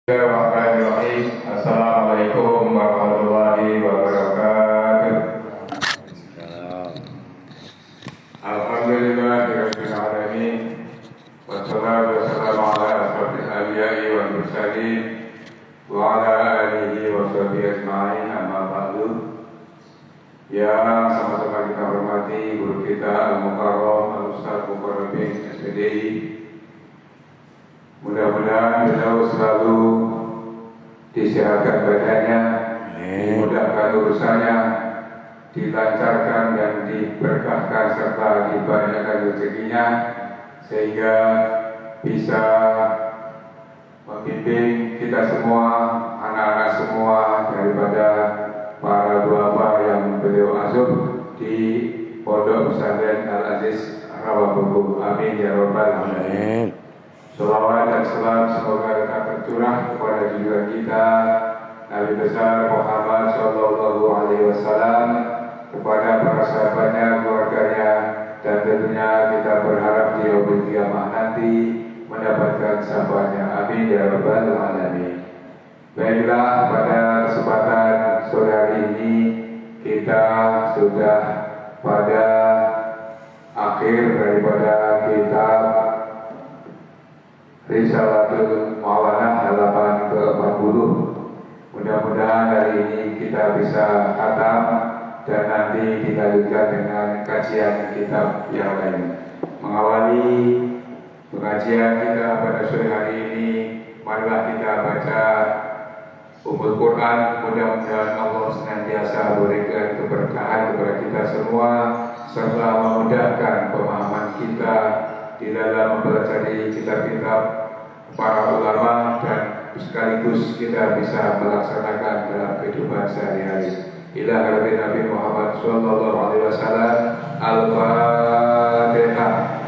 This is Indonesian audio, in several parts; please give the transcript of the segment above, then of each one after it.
Bismillahirrahmanirrahim. Assalamualaikum warahmatullahi wabarakatuh. Alhamdulillahirabbil alamin. Wassalatu wassalamu ala asyrofil anbiya'i wal mursalin wa ala alihi wa sahbihi ajma'in, amma ba'du. Yang sama-sama kita hormati guru kita Al-Mukarram Al-Ustaz Mukarramin SPDI. Mudah-mudahan beliau selalu disehatkan badannya, dimudahkan urusannya, dilancarkan dan diberkahkan serta dibanyakan rezekinya, sehingga bisa membimbing kita semua, anak-anak semua, daripada para bapak yang beliau asuh di Pondok Pesantren Al-Aziz Rawabuku. Amin ya rabbal alamin. Salawat dan salam semoga tetap tercurah kepada junjungan kita Nabi besar Muhammad Sallallahu Alaihi Wasallam, kepada para sahabatnya, keluarganya, dan tentunya kita berharap di yaumul qiyamah nanti mendapatkan syafaatnya. Amin ya rabbal alamin. Baiklah, pada kesempatan sore hari ini kita sudah pada akhir daripada kitab Risalatul Mawanah halaman ke-40. Mudah-mudahan hari ini kita bisa khatam dan nanti dilanjutkan dengan kajian kitab yang lain. Mengawali pengajian kita pada sore hari ini, marilah kita baca Ummul Quran. Mudah-mudahan Allah senantiasa berikan keberkahan kepada kita semua, serta memudahkan pemahaman kita di dalam mempelajari kitab-kitab para ulama, dan sekaligus kita bisa melaksanakan dalam kehidupan sehari-hari. Ila hadirat Nabi Muhammad sallallahu alaihi wasallam. Al-Fatihah.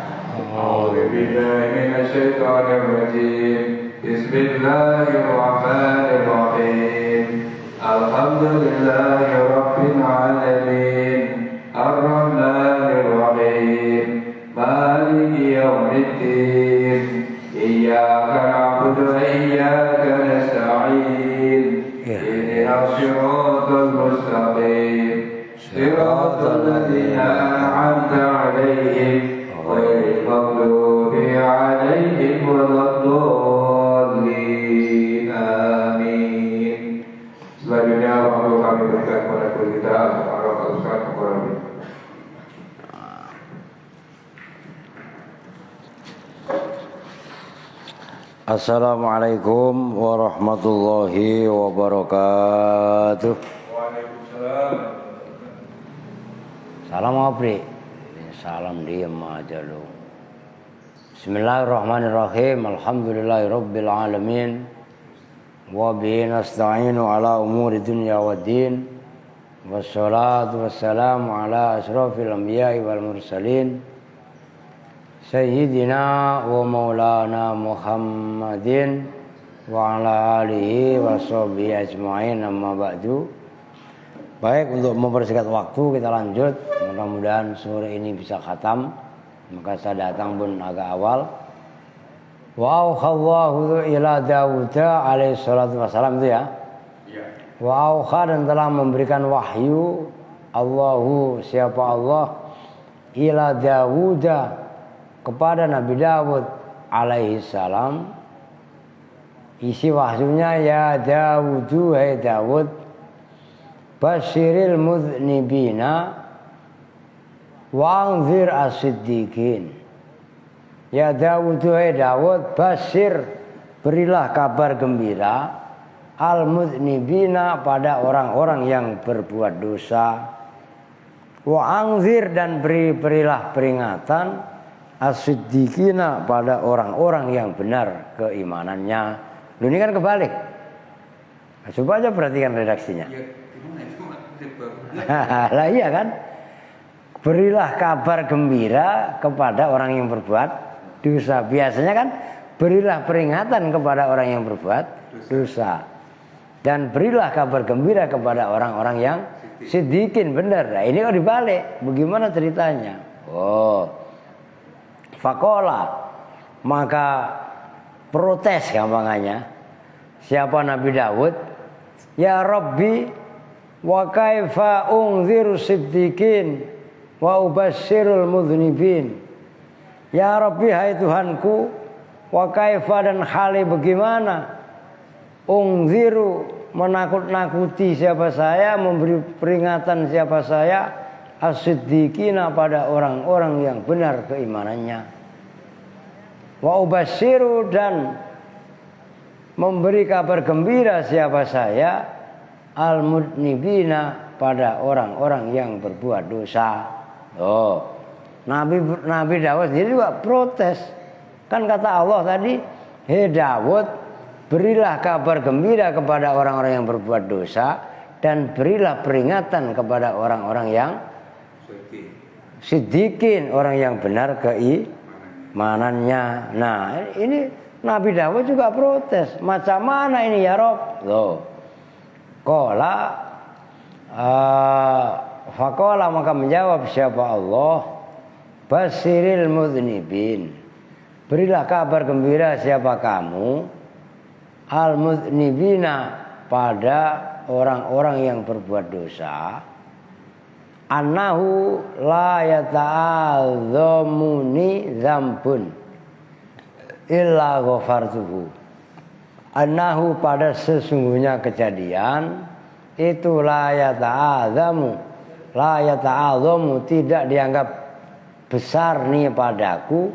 A'udzu billahi minasy syaithanir rajim. Bismillahirrahmanirrahim. Alhamdulillahi rabbil alamin. Ar-Rahmanir Rahim. Maliki yaumiddin. Iyyaka na'budu wa iyyaka nasta'in. Ihdinas siratal mustaqim. Siratal ladzina an'amta 'alaihim ghairil maghdubi 'alaihim waladdallin. Amin. Selanjutnya waktu kami berikan kepada guru kita Al-Ustaz Mukarramin. Assalamualaikum warahmatullahi wabarakatuh. Waalaikumsalam. Salam ngapri. Salam diem aja lu. Bismillahirrahmanirrahim. Alhamdulillahirabbil alamin. Wa bihi nasta'inu ala umuri dunya waddin. Wassalatu wassalamu ala asyrafil anbiya'i wal mursalin. Sayyidina wa maulana Muhammadin wa ala alihi wa sahbihi ajma'in, amma ba'du. Baik, untuk mempersingkat waktu kita lanjut. Mudah-mudahan sore ini bisa khatam. Maka saya datang pun agak awal. Wa auhallahu ila Dawuda alaihi salatu wassalam, itu ya. Wa auha, dan telah memberikan wahyu Allahu, siapa Allah, ila Dawuda, kepada Nabi Dawud alaihi salam. Isi wahyunya, ya Dawudu, hai Dawud, basyiril mudhnibina wa anzir as-siddiqin. Ya Dawudu, hai Dawud, basyir, berilah kabar gembira, al-mudhnibina, pada orang-orang yang berbuat dosa, wa anzir, dan berilah peringatan, as-siddiqina, pada orang-orang yang benar keimanannya. Lu ini kan kebalik. Nah, coba aja perhatikan redaksinya. Lah iya kan? Berilah kabar gembira kepada orang yang berbuat dosa. Biasanya kan berilah peringatan kepada orang yang berbuat dosa. Dan berilah kabar gembira kepada orang-orang yang siddiqin, benar. Nah, ini kok dibalik. Bagaimana ceritanya? Fakola, maka protes gampangannya Siapa Nabi Daud? Ya Rabbi, wa kaifa unziru siddiqin wa ubasyirul mudhnibin. Ya Rabbi, hai Tuhanku, wa kaifa dan hali bagaimana? Unziru, menakut-nakuti siapa saya, memberi peringatan siapa saya, as-siddiqina pada orang-orang yang benar keimanannya. Wa ubasyiru, dan memberi kabar gembira siapa saya, al-mudnibina, pada orang-orang yang berbuat dosa. Oh, Nabi Daud sendiri juga protes. Kan kata Allah tadi, hei Daud, berilah kabar gembira kepada orang-orang yang berbuat dosa, dan berilah peringatan kepada orang-orang yang siddiqin, orang yang benar keimanannya. Nah, ini Nabi Daud juga protes. Macam mana ini ya Rob? Loh. Faqala, maka menjawab siapa Allah, basiril mudhnibin, berilah kabar gembira siapa kamu, al mudhnibina, pada orang-orang yang berbuat dosa, annahu la yata'adzamuni dzambun illa ghafartuhu. Annahu, pada sesungguhnya kejadian itu, la yata'adzamu, tidak dianggap besar nih padaku,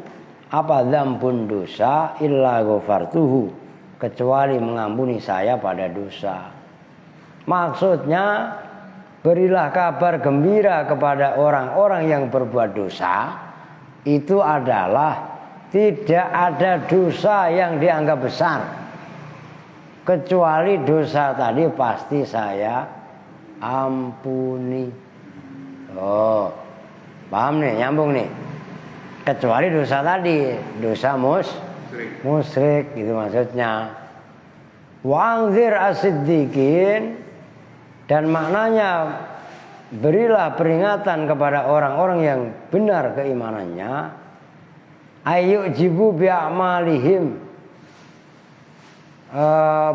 apa dzambun, dosa, illa ghafartuhu, kecuali mengampuni saya pada dosa. Maksudnya, berilah kabar gembira kepada orang-orang yang berbuat dosa, itu adalah tidak ada dosa yang dianggap besar, kecuali dosa tadi pasti saya ampuni. Oh, paham nih, nyambung nih. Kecuali dosa tadi, dosa musyrik, gitu maksudnya. Wa anzir as-siddiqin, dan maknanya berilah peringatan kepada orang-orang yang benar keimanannya, ayu jibu bi'amalihim,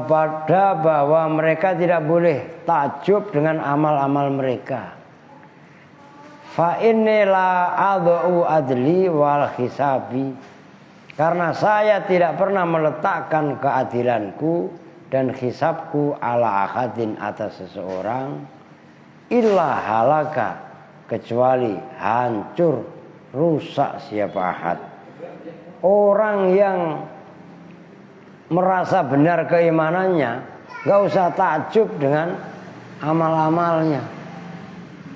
pada bahwa mereka tidak boleh takjub dengan amal-amal mereka. Fa inni la adhu adli wal hisabi, karena saya tidak pernah meletakkan keadilanku dan hisabku ala ahadin, atas seseorang, illa halaka, kecuali hancur, rusak siapa ahad. Orang yang merasa benar keimanannya, gak usah takjub dengan amal-amalnya.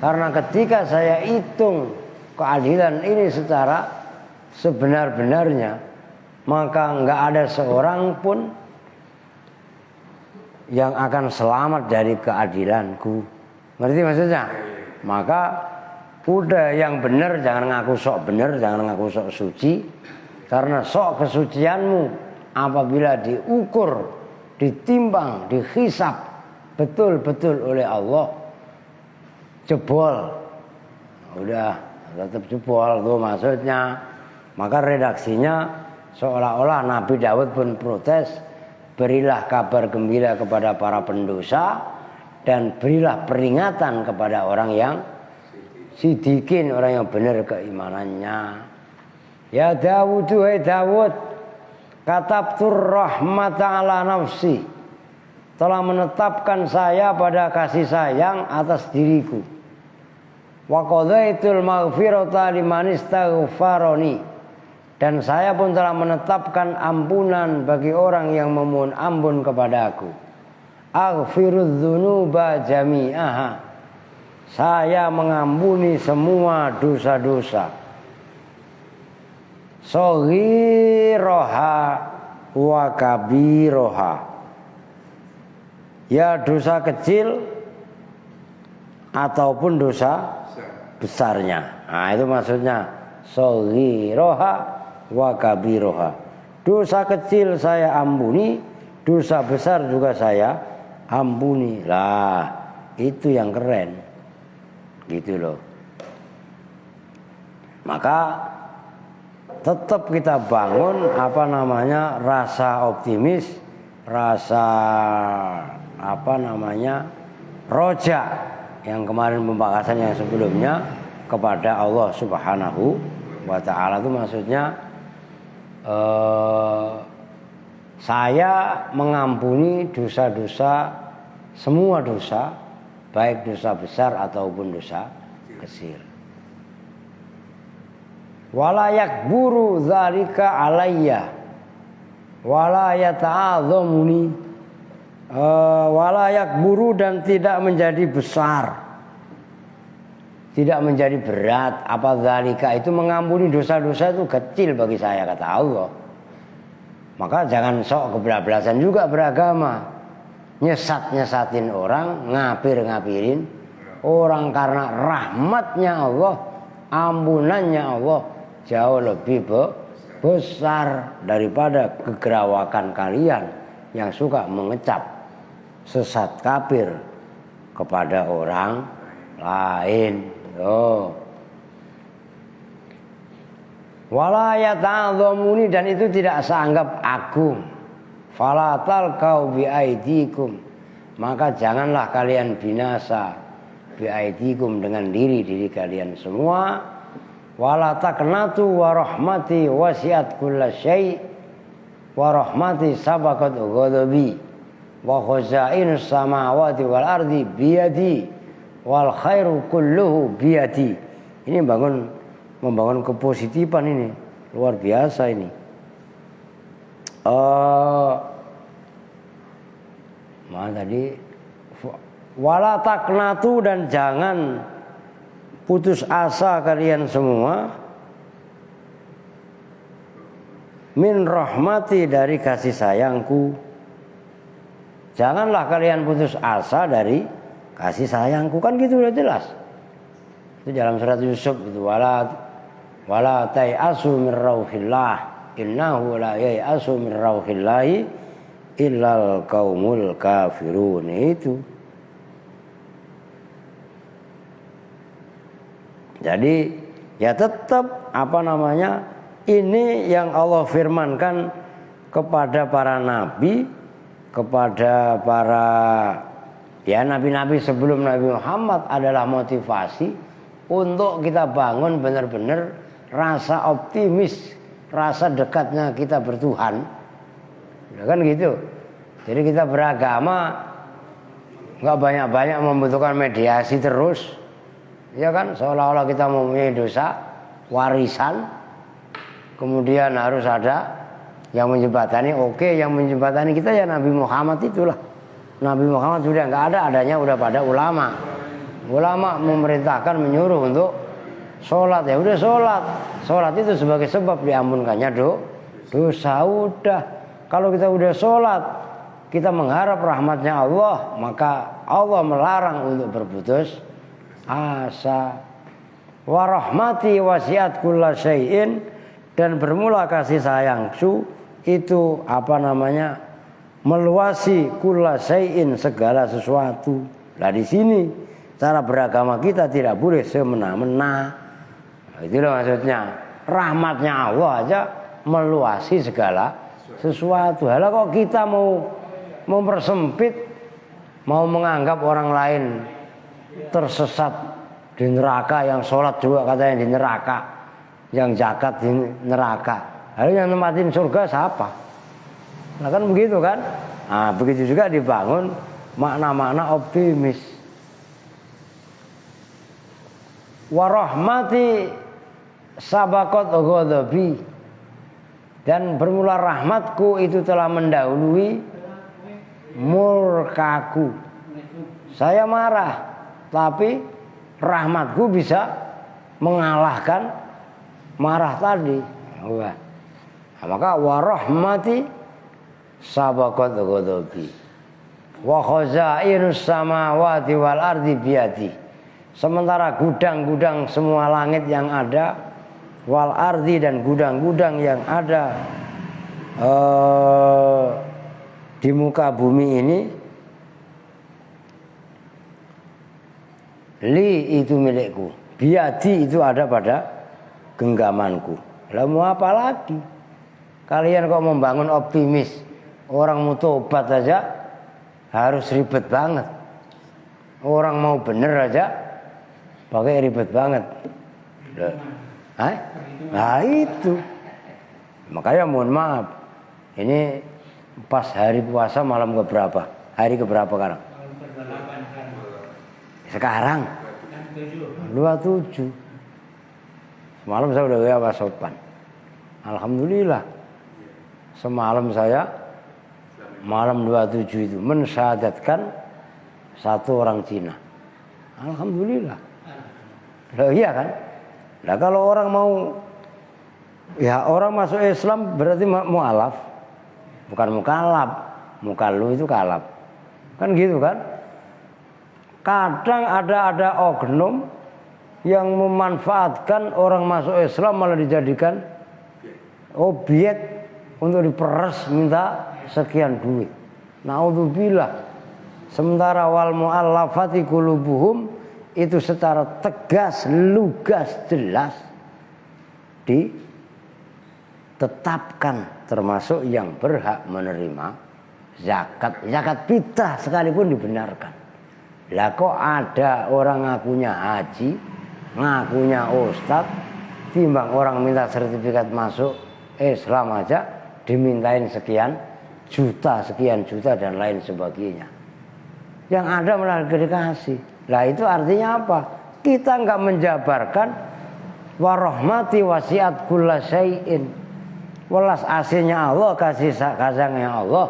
Karena ketika saya hitung keadilan ini secara sebenar-benarnya, maka gak ada seorang pun yang akan selamat dari keadilanku. Ngerti maksudnya? Maka udah yang benar, jangan ngaku sok benar, jangan ngaku sok suci. Karena sok kesucianmu apabila diukur, ditimbang, dihisab betul-betul oleh Allah, jebol. Udah tetap jebol tuh maksudnya. Maka redaksinya seolah-olah Nabi Daud pun protes, berilah kabar gembira kepada para pendosa, dan berilah peringatan kepada orang yang sidikin, orang yang benar keimanannya. Ya Dawud, hai Dawud, katabtur rahmata ala nafsi, telah menetapkan saya pada kasih sayang atas diriku. Wa qadaitul maghfirata liman istaghfarani, dan saya pun telah menetapkan ampunan bagi orang yang memohon ampun kepadaku. Aghfirudz dzunuba jami'aha, saya mengampuni semua dosa-dosa. Shaghiraha wa kabiroha, ya dosa kecil ataupun dosa besarnya. Nah itu maksudnya shaghiraha wa kabiroha. Dosa kecil saya ampuni, dosa besar juga saya ampuni. Lah itu yang keren, gitu loh. Maka tetap kita bangun rasa optimis rasa roja yang kemarin pembahasan yang sebelumnya kepada Allah Subhanahu wa ta'ala, itu maksudnya saya mengampuni dosa-dosa, semua dosa, baik dosa besar ataupun dosa kecil. Wala yakburu dzalika alayya wala yata'adzamuni, wala yakburu, dan tidak menjadi besar, tidak menjadi berat. Apa dzalika itu mengampuni dosa-dosa itu kecil bagi saya, kata Allah. Maka jangan sok kebablasan juga beragama, nyesat-nyesatin orang, ngapir-ngapirin orang, karena rahmatnya Allah, ampunannya Allah jauh lebih besar daripada kegerawakan kalian yang suka mengecap sesat kafir kepada orang lain. Wala yata'adzamuni, dan itu tidak seanggap agung. Fala talqau biaidikum, maka janganlah kalian binasa biaidikum, dengan diri kalian semua. Wala taqnatu wa rahmati wasi'at kullasyai wa rahmati sabaqat ghadabi wa khazainus samawati wal ardi biyadi wal khairu kulluhu biyadi. Ini membangun kepositifan, ini luar biasa ini. Mana tadi? Wala taqnatu, dan jangan putus asa kalian semua, min rahmati, dari kasih sayangku. Janganlah kalian putus asa dari kasih sayangku, kan gitu udah jelas. Itu dalam surat Yusuf itu, wala tai'asu min rauhillah innahu la yai'asu min rauhillahi illal qaumul kafirun. Itu jadi ya tetap ini yang Allah firmankan kepada para nabi, kepada para nabi-nabi sebelum Nabi Muhammad adalah motivasi untuk kita bangun benar-benar rasa optimis, rasa dekatnya kita bertuhan. Ya kan gitu. Jadi kita beragama nggak banyak-banyak membutuhkan mediasi terus, ya kan? Seolah-olah kita mempunyai dosa warisan, kemudian harus ada yang menjembatani. Oke, yang menjembatani kita ya Nabi Muhammad itulah. Nabi Muhammad sudah nggak ada, adanya udah pada ulama. Ulama memerintahkan, menyuruh untuk sholat, ya udah sholat. Sholat itu sebagai sebab diampunkannya dosa. Udah, kalau kita udah sholat, kita mengharap rahmatnya Allah, maka Allah melarang untuk berputus asa. Wa rahmati wasi'at kulla syai'in, dan bermula kasih sayangku itu meluasi kulla syai'in, segala sesuatu. Nah di sini cara beragama kita tidak boleh semena-mena. Itulah maksudnya. Rahmatnya Allah aja meluasi segala sesuatu. Halah kok kita mau mempersempit, mau menganggap orang lain tersesat di neraka, yang sholat juga katanya di neraka, yang zakat di neraka. Lalu yang nempatin surga siapa? Nah kan begitu kan? Nah begitu juga dibangun makna-makna optimis. Wa rahmati sabaqat ghadabi, dan bermula rahmatku itu telah mendahului murkaku. Saya marah, tapi rahmatku bisa mengalahkan marah tadi. Nah, maka wa rahmati sabaqat ghadabi wa khazainus samawati wal ardi biyadi. Sementara gudang-gudang semua langit yang ada, wal ardi, dan gudang-gudang yang ada di muka bumi ini, li itu milikku, biadi itu ada pada genggamanku. Lah mau apa lagi? Kalian kok membangun optimis, Orang mau tobat aja harus ribet banget. Orang mau bener aja pakai ribet banget. Nah itu. Makanya mohon maaf. Ini pas hari puasa malam keberapa? Hari keberapa sekarang? Sekarang 27. Semalam saya udah WA Pak Sopan. Alhamdulillah. Semalam saya malam 27 itu mensyahadatkan satu orang Cina. Alhamdulillah. Loh iya kan? Nah kalau orang mau, ya orang masuk Islam berarti mu'alaf. Bukan mukalab. Mukalu itu kalab. Kan gitu kan? Kadang ada oknum yang memanfaatkan orang masuk Islam malah dijadikan objek untuk diperes minta sekian duit. Naudzubillah. Sementara wal mu'allafati qulubuhum itu secara tegas, lugas, jelas ditetapkan termasuk yang berhak menerima zakat. Zakat fitrah sekalipun dibenarkan. Lah kok ada orang ngakunya haji, ngakunya ustadz, timbang orang minta sertifikat masuk Islam aja dimintain sekian juta dan lain sebagainya. Yang ada malah dikasih. Lah itu artinya apa? Kita enggak menjabarkan warahmati wasiat kulla syai'in. Welas asihnya Allah, kasih sayangnya Allah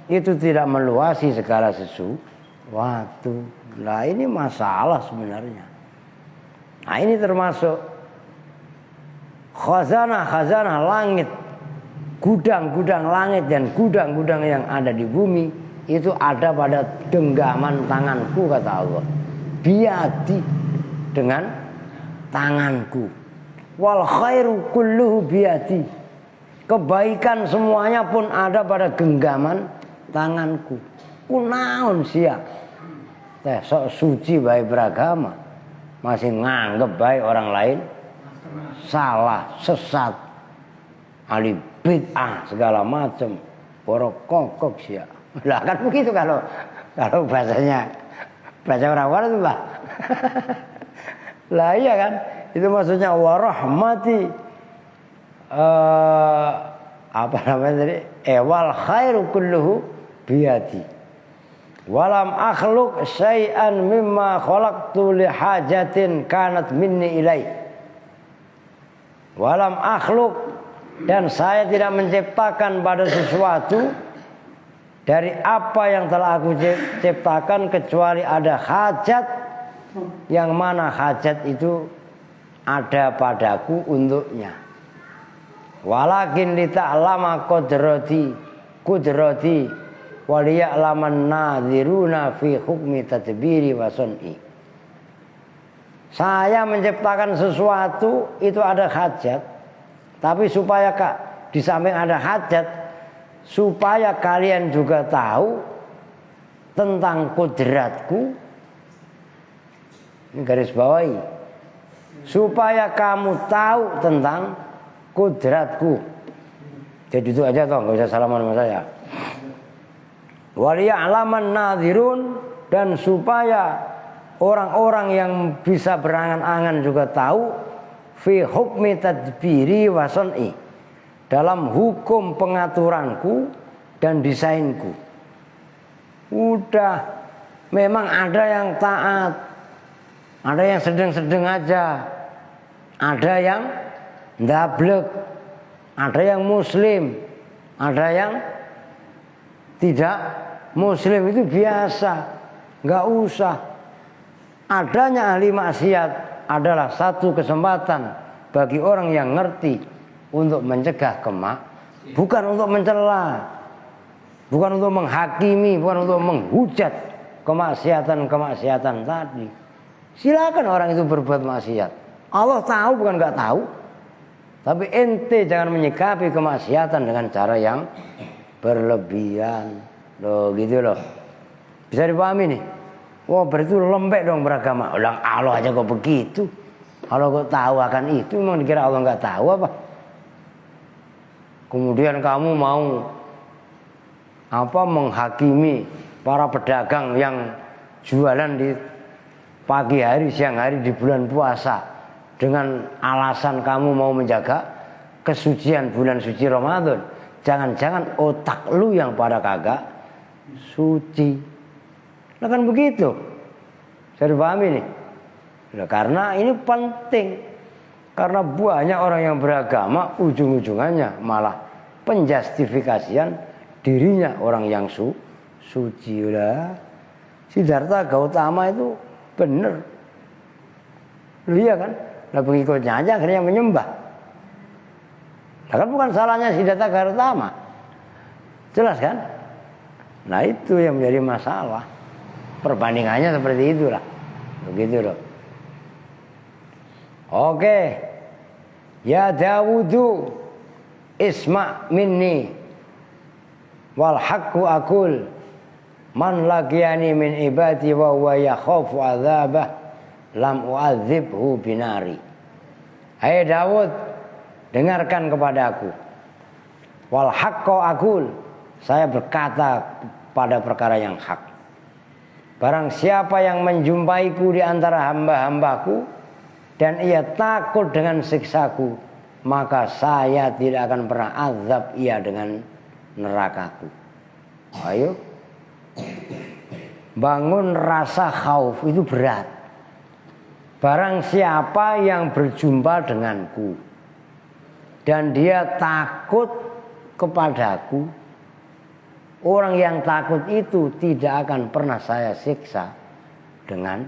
itu tidak meluasi segala sesuatu. Lah ini masalah sebenarnya. Nah ini termasuk khazanah langit, gudang-gudang langit dan gudang-gudang yang ada di bumi itu ada pada genggaman tanganku, kata Allah. Biadi, dengan tanganku. Wal khairu kulluhu biadi. Kebaikan semuanya pun ada pada genggaman tanganku. Kunaon sia. Teh sok suci baik beragama, masih nganggep baik orang lain salah, sesat, ahli bid'ah segala macam, borokokok sia. Lah kan begitu kalau bahasanya bahasa orang-orang itu lah. Lah iya kan? Itu maksudnya warahmati apa namanya tadi? Wal khairu kulluhu biyadi. Walam akhluk syai'an mimma khalaqtu li hajatin kanat minni ilai. Walam akhluk, dan saya tidak menciptakan pada sesuatu dari apa yang telah aku ciptakan kecuali ada hajat, yang mana hajat itu ada padaku untuknya. Walakin lita'lama qudrati waliya'laman nadhiruna fi hukmi tadbiri wa sun'i. Saya menciptakan sesuatu itu ada hajat, tapi supaya di samping ada hajat, supaya kalian juga tahu tentang kudratku. Ini garis bawahi. Supaya kamu tahu tentang kudratku. Jadi itu aja toh, enggak usah salaman sama saya. Waliya'laman nadhirun, dan supaya orang-orang yang bisa berangan-angan juga tahu fi hukmi tadbiri wa sun'i, dalam hukum pengaturanku dan desainku. Udah, memang ada yang taat, ada yang sedang-sedang aja, ada yang ndablek, ada yang muslim, ada yang tidak muslim. Itu biasa, nggak usah. Adanya ahli maksiat adalah satu kesempatan bagi orang yang ngerti untuk mencegah bukan untuk mencela, bukan untuk menghakimi, bukan untuk menghujat kemaksiatan tadi. Silakan orang itu berbuat maksiat. Allah tahu, bukan nggak tahu. Tapi ente jangan menyikapi kemaksiatan dengan cara yang berlebihan. Loh gitu loh. Bisa dipahami nih? Wah berarti lembek dong beragama. Ulang Allah aja kok begitu. Allah kok tahu akan itu, memang dikira Allah nggak tahu apa? Kemudian kamu mau menghakimi para pedagang yang jualan di pagi hari, siang hari di bulan puasa dengan alasan kamu mau menjaga kesucian bulan suci Ramadan. Jangan-jangan otak lu yang pada kagak suci. Nah kan begitu. Saya dipahami nih. Nah, karena ini penting. Karena banyak orang yang beragama ujung-ujungannya malah penjustifikasian dirinya orang yang suci. Udah. Siddhartha Gautama itu benar. Loh iya kan? Nah pengikutnya aja akhirnya menyembah. Nah kan bukan salahnya Siddhartha Gautama. Jelas kan? Nah itu yang menjadi masalah. Perbandingannya seperti itulah. Begitu loh. Oke. Ya Dawudu isma' minni wal haqqu aqul man laqiyani min ibadi wa huwa yakhafu adzabah lam u'adzibhu binari. Hai Daud, dengarkan kepadaku. Wal haqqu aqul, saya berkata pada perkara yang hak. Barang siapa yang menjumpaiku di antara hamba-hambaku dan ia takut dengan siksaku, maka saya tidak akan pernah azab ia dengan nerakaku. Ayo, bangun rasa khauf itu berat. Barang siapa yang berjumpa denganku dan dia takut kepadaku, orang yang takut itu tidak akan pernah saya siksa dengan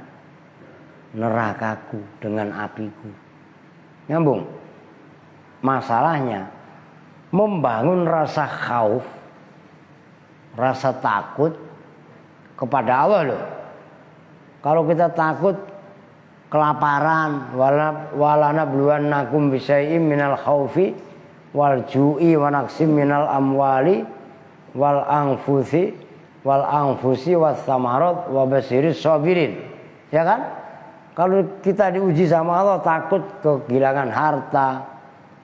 nerakaku, dengan apiku. Nyambung. Masalahnya membangun rasa khauf, rasa takut kepada Allah loh. Kalau kita takut kelaparan, walana bluwannakum bisyai'im minal khaufi wal ju'i wa naqsim minal amwali wal anfusi was samarat wa basiris sabirin. Ya kan? Kalau kita diuji sama Allah, takut kehilangan harta,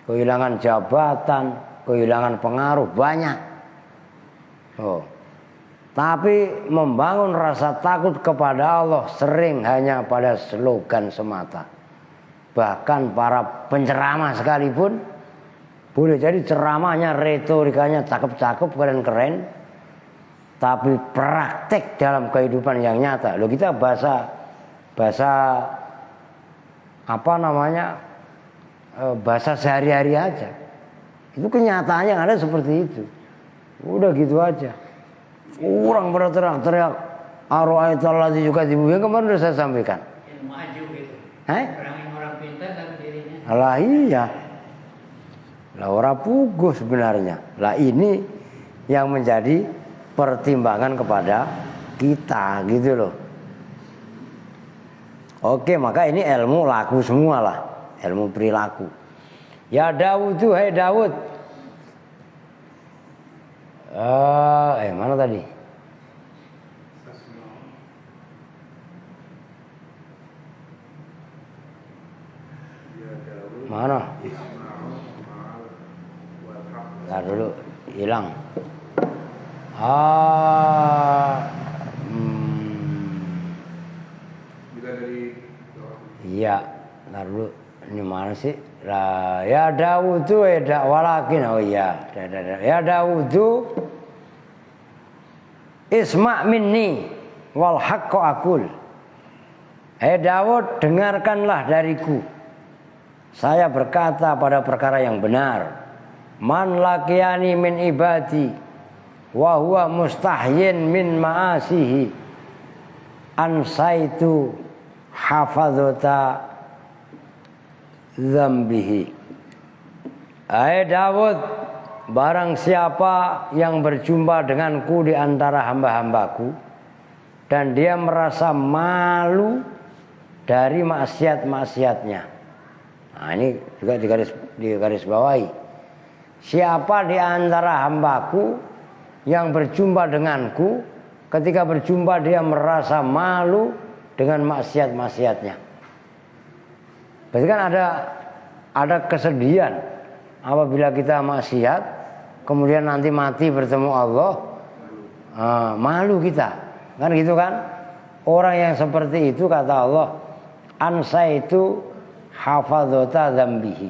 kehilangan jabatan, kehilangan pengaruh banyak. Oh. Tapi membangun rasa takut kepada Allah sering hanya pada slogan semata. Bahkan para penceramah sekalipun boleh jadi ceramahnya, retorikanya cakep-cakep, keren-keren, tapi praktek dalam kehidupan yang nyata. Loh, kita bahasa bahasa sehari-hari aja. Itu kenyataannya ada seperti itu. Udah gitu aja. Orang pada teriak-teriak Ar-Ra'aital ladzi yukadzibu, yang kemarin sudah saya sampaikan. Yang maju gitu. Berangin orang pintar dan dirinya. Lah iya. Lah orang puguh sebenarnya. Lah ini yang menjadi pertimbangan kepada kita gitu loh. Oke, maka ini ilmu laku semua lah, ilmu perilaku. Ya Daud, hai Daud. Mana tadi? Mana? Ntar dulu, hilang. Iya, ntar dulu. Ini mana sih? Ya Dawudu walakin, oh iya. Ya Dawudu isma' minni wal haqqu aqul. Hai Daud, dengarkanlah dariku. Saya berkata pada perkara yang benar. Man laqiyani min ibadi wa huwa mustahyin min ma'asihi ansaitu hafadzata dzambihi. Hai Daud, barang siapa yang berjumpa denganku di antara hamba-hambaku dan dia merasa malu dari maksiat-maksiatnya. Nah, ini juga digaris bawahi. Siapa di antara hambaku yang berjumpa denganku, ketika berjumpa dia merasa malu dengan maksiat-maksiatnya. Berarti kan ada kesedihan apabila kita maksiat, kemudian nanti mati bertemu Allah, malu kita. Kan gitu kan? Orang yang seperti itu kata Allah, ansa itu hafadzata dzambihi.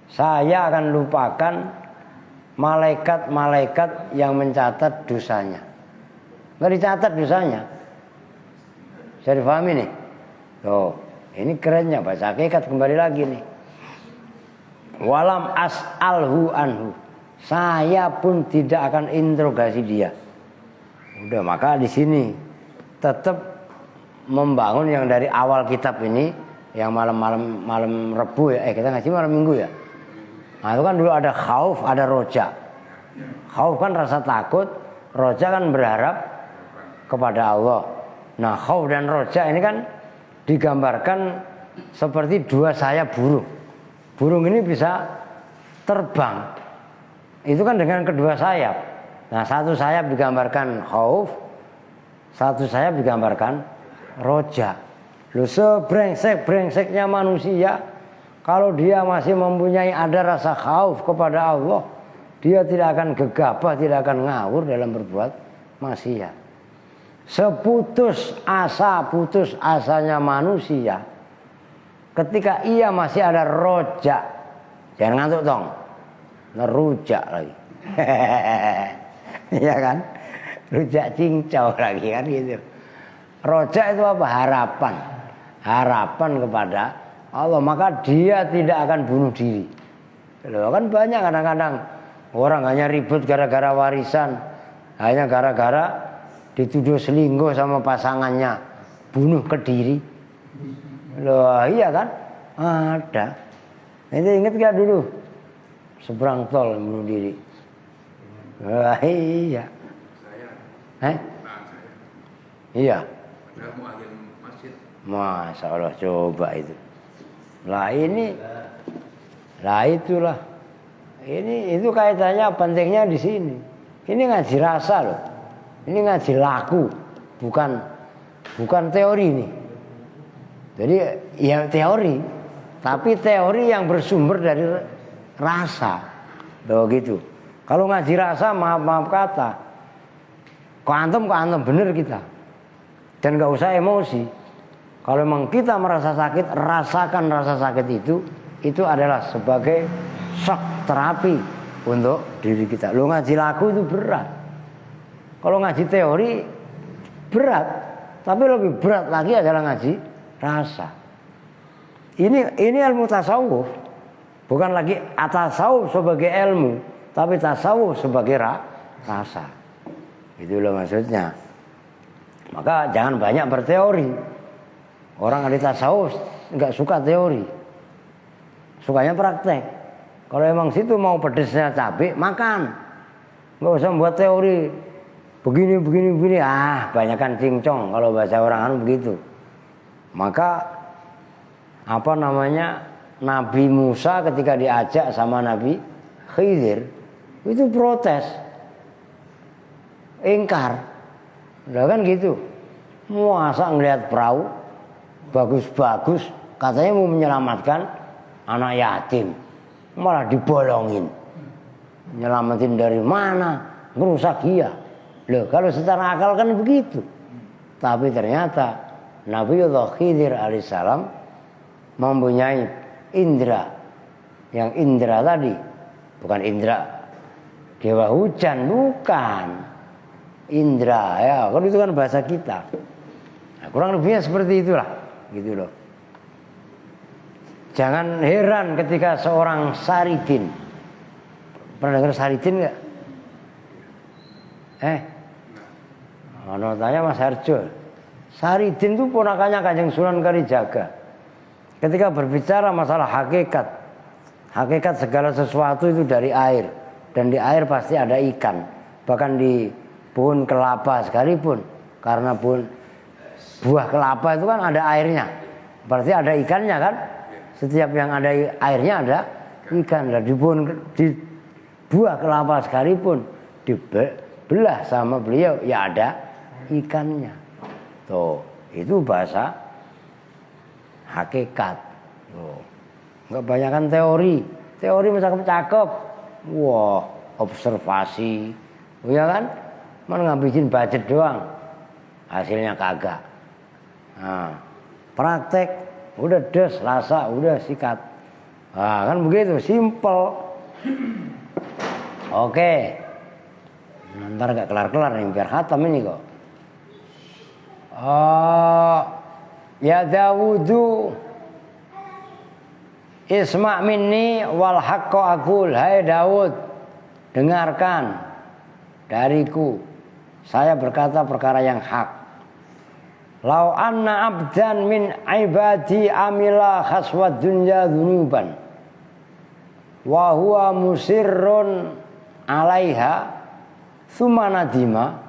Saya akan lupakan malaikat-malaikat yang mencatat dosanya. Enggak dicatat dosanya. Saya difahami nih. Tuh, ini kerennya baca hakikat kembali lagi nih. Walam as'alhu anhu. Saya pun tidak akan interogasi dia. Udah, maka di sini tetap membangun yang dari awal kitab ini, yang malam Rebu ya. Kita ngaji malam Minggu ya. Nah, itu kan dulu ada khauf, ada roja. Khauf kan rasa takut, roja kan berharap kepada Allah. Nah, khauf dan roja ini kan digambarkan seperti dua sayap burung. Burung ini bisa terbang. Itu kan dengan kedua sayap. Nah, satu sayap digambarkan khauf, satu sayap digambarkan roja. Lu sebrengsek-brengseknya manusia, kalau dia masih mempunyai ada rasa khauf kepada Allah, dia tidak akan gegabah, tidak akan ngawur dalam berbuat maksiat. Seputus asanya manusia, ketika ia masih ada roja, jangan ngantuk dong, ngerujak lagi, ya kan, rujak cincau lagi kan gitu. Roja itu apa? Harapan kepada Allah, maka dia tidak akan bunuh diri. Loh, kan banyak kadang-kadang orang hanya ribut gara-gara warisan, hanya gara-gara dituduh selingkuh sama pasangannya, bunuh ke diri. Loh, iya kan? Ada. Itu ingat gak dulu? Seberang tol bunuh diri. Wah, iya. Iya. Masya Allah, coba itu. Lah itulah. Itu kaitannya pentingnya di sini. Ini ngaji rasa loh. Ini ngaji laku, bukan teori nih. Jadi ya teori, tapi teori yang bersumber dari rasa. Loh gitu. Kalau ngaji rasa maaf kata, kok antum bener kita. Dan gak usah emosi. Kalau memang kita merasa sakit, rasakan rasa sakit itu adalah sebagai shock terapi untuk diri kita. Lo ngaji laku itu berat. Kalau ngaji teori berat, tapi lebih berat lagi adalah ngaji rasa. Ini ilmu tasawuf, bukan lagi tasawuf sebagai ilmu, tapi tasawuf sebagai rasa. Itu loh maksudnya. Maka jangan banyak berteori. Orang ahli tasawuf nggak suka teori, sukanya praktek. Kalau emang situ mau pedesnya cabai, makan. Nggak usah buat teori. Begini. Banyakan cincong kalau bahasa orang begitu. Maka Nabi Musa ketika diajak sama Nabi Khidir itu protes, ingkar. Udah kan gitu. Masa ngelihat perahu bagus-bagus, katanya mau menyelamatkan anak yatim, malah dibolongin. Nyelamatin dari mana? Ngerusak dia. Loh, kalau secara akal kan begitu. Tapi ternyata Nabiullah Khidir alaihissalam mempunyai indera. Yang indera tadi bukan indera dewa hujan, bukan. Indra ya, kalau itu kan bahasa kita. Nah, kurang lebihnya seperti itulah, gitu loh. Jangan heran ketika seorang Saridin, pernah dengar Saridin nggak? Tanya Mas Harjo. Saridin itu ponakannya Kanjeng Sunan Kalijaga. Ketika berbicara masalah hakikat segala sesuatu itu dari air, dan di air pasti ada ikan. Bahkan di pohon kelapa sekalipun, karena buah kelapa itu kan ada airnya, berarti ada ikannya kan. Setiap yang ada airnya ada ikan. Di buah kelapa sekalipun dibelah sama beliau ya ada ikannya. Tuh, itu bahasa hakikat. Tuh, nggak banyakan teori cakep. Wah, observasi, ya kan? ngabisin budget doang, hasilnya kagak. Nah, praktek udah des, Selasa udah sikat. Nah, kan begitu, simple. Oke. Ntar gak kelar-kelar nih, biar khatam ini kok. Ya Dawudu isma' minni wal haqqa aqul. Hai Daud, dengarkan dariku, saya berkata perkara yang hak. Lau anna abdan min ibadi amila khaswat dunya dhunuban wa huwa musirrun alaiha tsumma nadima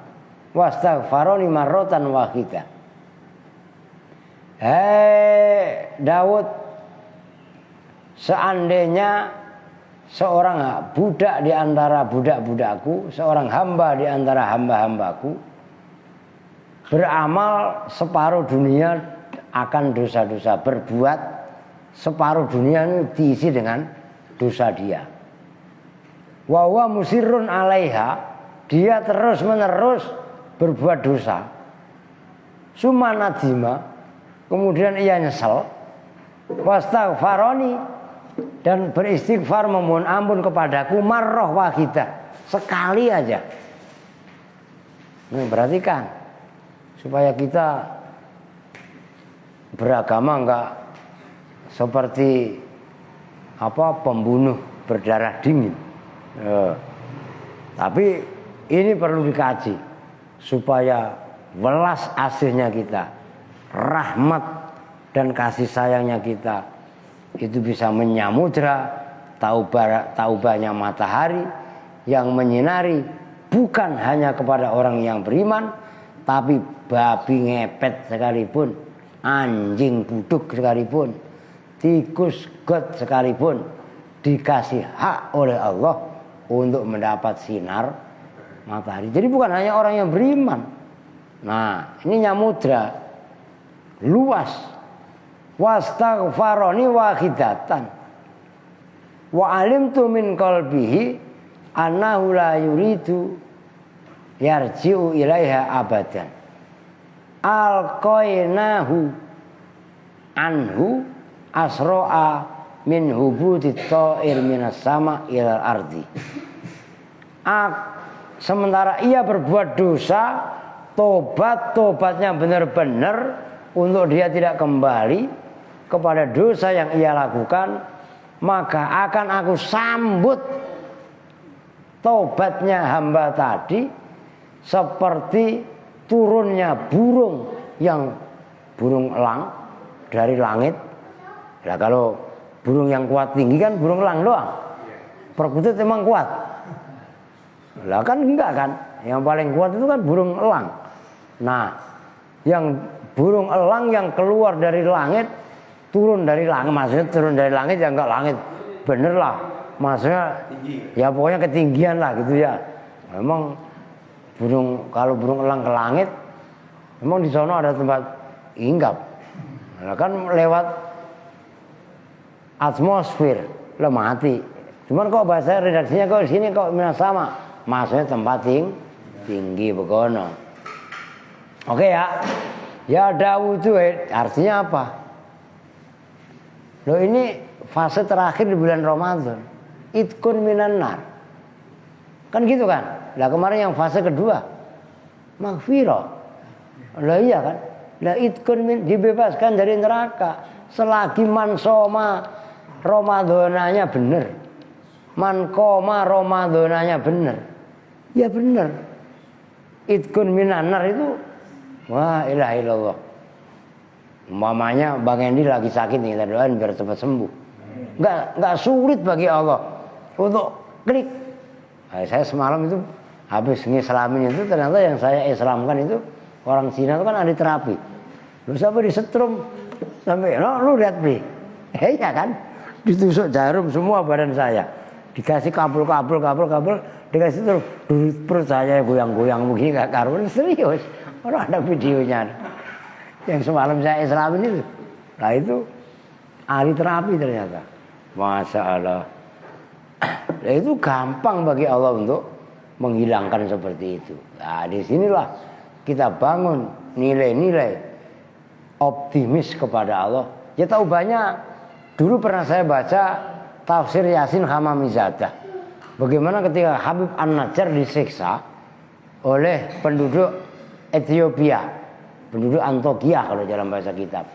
wastaghfarani marratan wahidah. Hei Daud, seandainya seorang budak di antara budak-budakku, seorang hamba di antara hamba-hambaku beramal separuh dunia akan dosa-dosa, berbuat separuh dunia ini diisi dengan dosa dia. Wa huwa musirrun alaiha, dia terus-menerus berbuat dosa. Summa nadima, kemudian ia nyesel. Wastaghfarani, dan beristighfar memohon ampun kepadaku marrah wahidah, sekali aja. Ini perhatikan, supaya kita beragama enggak seperti pembunuh berdarah dingin. Tapi ini perlu dikaji supaya welas asihnya kita, rahmat dan kasih sayangnya kita itu bisa menyamudra taubahnya matahari yang menyinari bukan hanya kepada orang yang beriman, tapi babi ngepet sekalipun, anjing buduk sekalipun, tikus got sekalipun dikasih hak oleh Allah untuk mendapat sinar matahari. Jadi bukan hanya orang yang beriman. Nah, ini nyamudra luas. Wastaghfarani wahidatan wa alimtu min qalbihi annahu la yuridu yarji'u ilaiha abadan alqainahu anhu asro'a min hubudi ta'ir minas sama ilal ardi. Sementara ia berbuat dosa, tobatnya benar-benar untuk dia tidak kembali kepada dosa yang ia lakukan, maka akan aku sambut tobatnya hamba tadi seperti turunnya burung elang dari langit. Nah, kalau burung yang kuat tinggi kan burung elang doang, perkutut emang kuat. Lah kan enggak kan, yang paling kuat itu kan burung elang. Nah, yang burung elang yang keluar dari langit, turun dari langit, maksudnya turun dari langit ya enggak langit bener lah, maksudnya ya pokoknya ketinggian lah gitu ya. Memang kalau burung elang ke langit, memang di sana ada tempat hinggap. Nah, kan lewat atmosfer lah mati. Cuman kok bahasa redaksinya kok di sini kok sama, maksudnya tempat tinggi begono. Oke ya. Ya Daud itu artinya apa? Loh, ini fase terakhir di bulan Ramadan. Itkun minan nar. Kan gitu kan? Lah kemarin yang fase kedua maghfirah. Lah iya kan? Lah itkun dibebaskan dari neraka selagi mansoma Ramadananya bener. Man koma Ramadananya bener. Ya bener. Itkun minan nar itu wah ilaha illallah. Umpamanya Bang Endi lagi sakit nih, kita doain biar cepat sembuh. Enggak sulit bagi Allah untuk klik. Nah, saya semalam itu habis ngislamin itu ternyata yang saya islamkan itu orang Cina itu kan ahli terapi. Lu sampai disetrum sampai lu lihat nih. Ya kan? Ditusuk jarum semua badan saya. Dikasih kabel, dikasih terus perut saya goyang-goyang begini enggak karuan, serius. Orang ada videonya. Yang semalam saya islamin itu. Nah itu ahli terapi ternyata. Masya Allah. Nah, itu gampang bagi Allah untuk menghilangkan seperti itu. Nah, disinilah kita bangun nilai-nilai optimis kepada Allah. Ya tahu banyak. Dulu pernah saya baca tafsir Yasin Hamamizadah. Bagaimana ketika Habib An-Najjar disiksa oleh penduduk Ethiopia, penduduk Antokia kalau dalam bahasa kitab.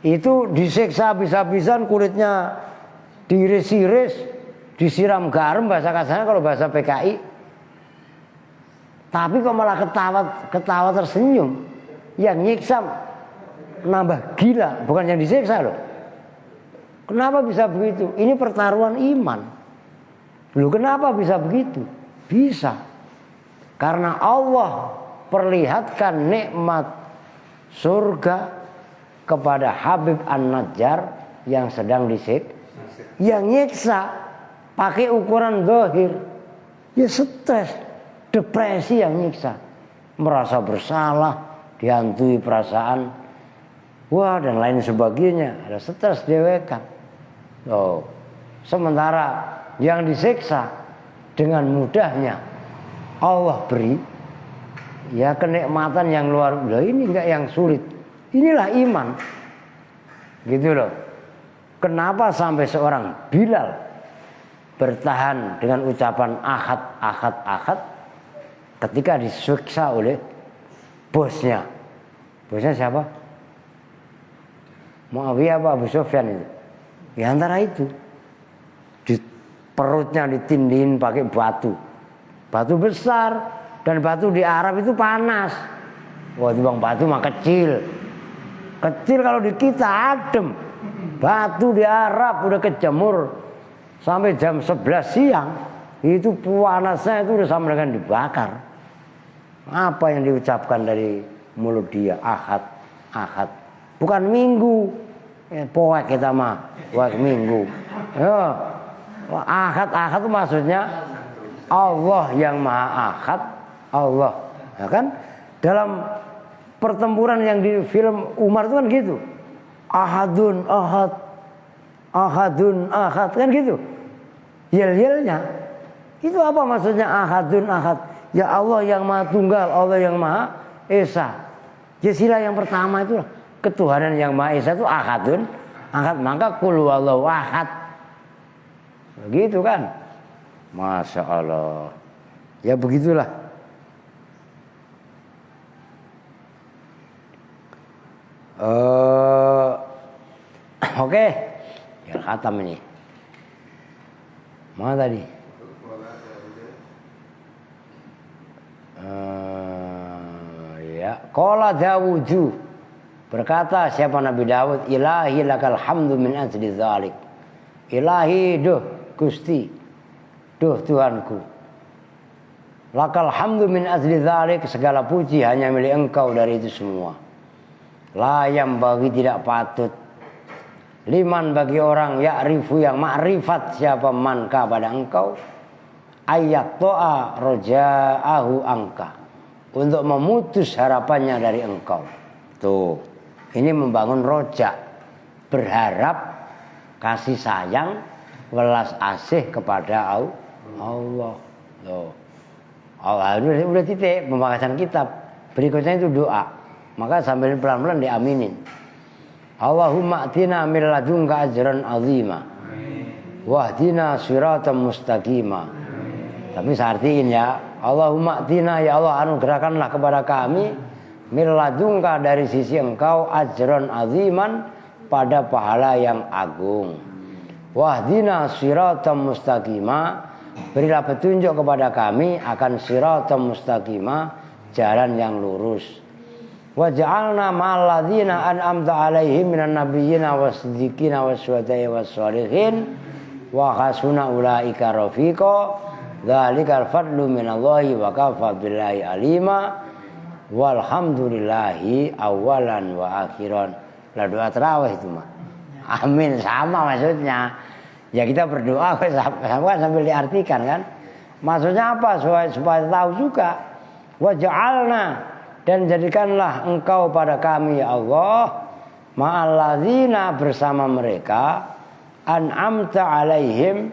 Itu disiksa habis-habisan, kulitnya diiris-iris, disiram garam bahasa kasarnya kalau bahasa PKI. Tapi kok malah ketawa tersenyum. Yang nyiksa nambah gila, bukan yang disiksa loh. Kenapa bisa begitu? Ini pertaruhan iman. Loh, kenapa bisa begitu? Bisa. Karena Allah perlihatkan nikmat surga kepada Habib An-Najjar yang sedang disiksa. Yang nyiksa pakai ukuran zahir. Ya stres, depresi yang nyiksa. Merasa bersalah, dihantui perasaan, wah dan lain sebagainya. Ada stres dewekan. Oh, sementara yang disiksa dengan mudahnya Allah beri ya kenikmatan yang luar biasa. Ini enggak yang sulit. Inilah iman. Gitu loh. Kenapa sampai seorang Bilal bertahan dengan ucapan ahad, ahad, ahad ketika disiksa oleh bosnya. Bosnya siapa? Muawiyah apa Abu Sufyan itu? Ya antara itu. Di perutnya ditindihin pakai batu. Batu besar. Dan batu di Arab itu panas. Wah, bang batu mah kecil. Kecil kalau di kita adem. Batu di Arab udah kejemur sampai jam 11 siang. Itu panasnya itu udah sama dengan dibakar. Apa yang diucapkan dari mulut dia? Ahad, ahad. Bukan minggu. Poek kita mah, poek minggu. Ya. Ahad, ahad itu maksudnya Allah yang maha ahad. Allah, ya kan? Dalam pertempuran yang di film Umar itu kan gitu. Ahadun ahad, ahadun ahad, kan gitu. Yel-yelnya itu apa maksudnya ahadun ahad? Ya Allah yang maha tunggal, Allah yang maha esa. Ya sila yang pertama itu ketuhanan yang maha esa itu ahadun ahad, maka qul huwallahu ahad. Begitu kan? Masya Allah. Ya begitulah. Oke, ya khatam ini. Mana tadi? Ya, qala Dawudu, berkata siapa Nabi Dawud, ilahi lakal hamdu min ajli dzalik. Ilahi, duh Gusti, duh Tuhanku. Lakal hamdu min ajli dzalik, segala puji hanya milik Engkau dari itu semua. Layam bagi tidak patut. Liman bagi orang ya'rifu yang ma'rifat siapa man kepada Engkau. Ayat to'a roja'ahu angka, untuk memutus harapannya dari Engkau. Tuh, ini membangun roja, berharap kasih sayang, welas asih kepada Allah. Tuh. Allah udah titik pembahasan kitab. Berikutnya itu doa. Maka sambil pelan-pelan diaminin. Allahumma atina min ladunka ajran azima. Wahdina siratan mustaqima. Tapi saya artiin ya, Allahumma atina, ya Allah anugerahkanlah kepada kami min ladunka, dari sisi Engkau, ajran aziman, pada pahala yang agung. Wahdina siratan mustaqima, berilah petunjuk kepada kami akan siratan mustaqima, jalan yang lurus. Waj'alna ma'al ladzina an'amta 'alaihim minan nabiyyina was-siddiqina was-syuhada'i was-shalihin wa hasuna ulaika rafiqa. Dzalikal fadlu minallahi wa kafa billahi alima. Walhamdulillahi awalan wa akhiran. Lah doa tarawih itu mah. Amin, sama maksudnya. Ya kita berdoa sambil diartikan kan. Maksudnya apa? Supaya tahu juga. Waj'alna, dan jadikanlah Engkau pada kami ya Allah ma'alladzina, bersama mereka, an'amta alaihim,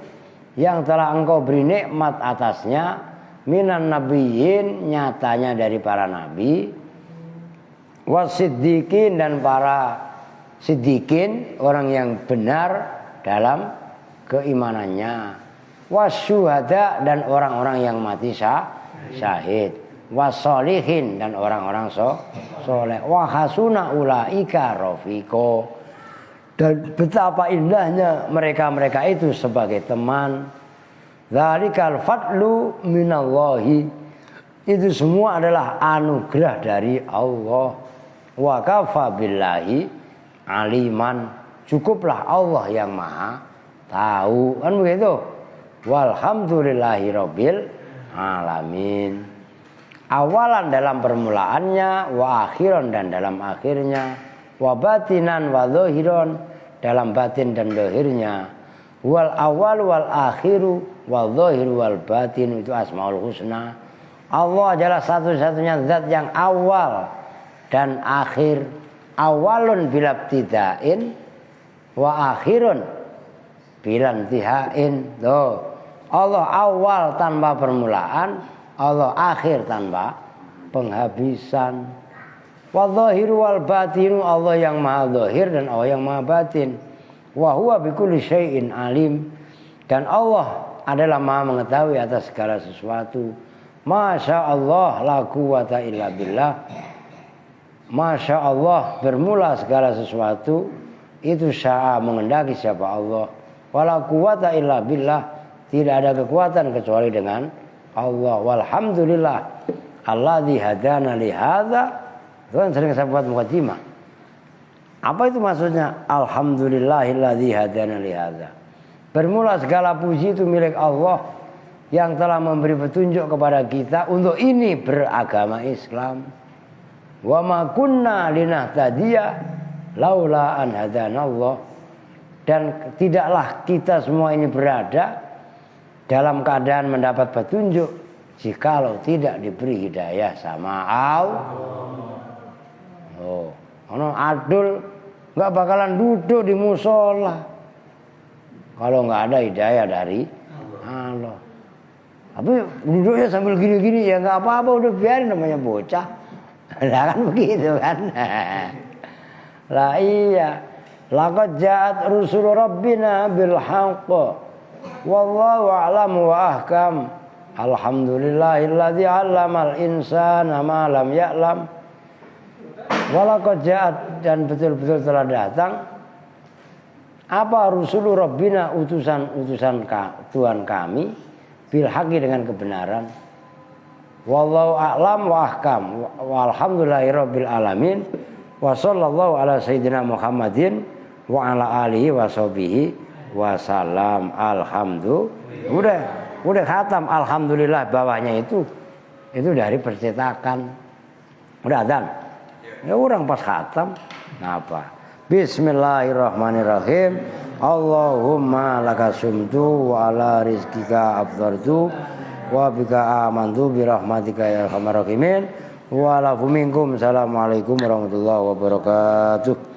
yang telah Engkau beri nikmat atasnya, minan nabiyyin, nyatanya dari para nabi, wasiddiqin, dan para siddiqin, orang yang benar dalam keimanannya, wasyuhada, dan orang-orang yang mati syahid, wasolihin, dan orang-orang soleh, wahasuna ulaika rafiqo, dan betapa indahnya mereka-mereka itu sebagai teman. Dzalikal fadlu minallahi, itu semua adalah anugerah dari Allah. Wa kafa billahi aliman, cukuplah Allah yang maha tahu, kan begitu. Walhamdulillahi rabbil alamin, awalan dalam permulaannya, wa akhiran dan dalam akhirnya, wa batinan wa zahiron, dalam batin dan zahirnya, wal awal wal akhiru wal zahir wal batin, itu asmaul husna. Allah adalah satu-satunya zat yang awal dan akhir. Awalun bilabtidain wa akhirun bilantihain. Tuh, Allah awal tanpa permulaan, Allah akhir tanpa penghabisan. Wa zahiru wal batinu, Allah yang maha zahir dan Allah yang maha batin. Wa huwa bikulli syai'in alim, dan Allah adalah maha mengetahui atas segala sesuatu. Masya Allah la quwata illa billah, Masya Allah bermula segala sesuatu, itu sya'a mengendaki siapa Allah. Wala quwata illa billah, tidak ada kekuatan kecuali dengan Allah. Walhamdulillah alladzi hadana li hadza, itu kan sering saya buat mukadimah. Apa itu maksudnya? Alhamdulillahilladzi hadana li hadza, bermula segala puji itu milik Allah yang telah memberi petunjuk kepada kita untuk ini beragama Islam. Wa ma kunna linahtadiya laula an hadanallah, dan tidaklah kita semua ini berada dalam keadaan mendapat petunjuk jikalau tidak diberi hidayah sama Allah. Oh, ono adul nggak bakalan duduk di musola kalau nggak ada hidayah dari Allah. Tapi duduknya sambil gini-gini ya nggak apa-apa, udah biarin, namanya bocah. Lah kan begitu kan. Lah iya, laqad ja'at rusul rabbina bil haqq wallahu a'lam wa ahkam. Alhamdulillahilladzi 'allamal insana ma lam ya'lam. Walaqad ja'at, dan betul-betul telah datang apa rusul rabbina, utusan Tuhan kami, bil haqqi, dengan kebenaran. Wallahu a'lam wa ahkam. Walhamdulillahirabbil alamin. Wa sallallahu ala sayyidina Muhammadin wa ala alihi wa sahbihi wa salam. Alhamdulillah. Udah khatam alhamdulillah, bawahnya itu dari percetakan. Udah adzan. Ya orang pas khatam. Napa? Bismillahirrahmanirrahim. Allahumma lakasumtu wa ala rizkika afdhartu wa bika amantu bi rahmatika ya arhamar rahimin. Wa lakum minkum. Assalamualaikum warahmatullahi wabarakatuh.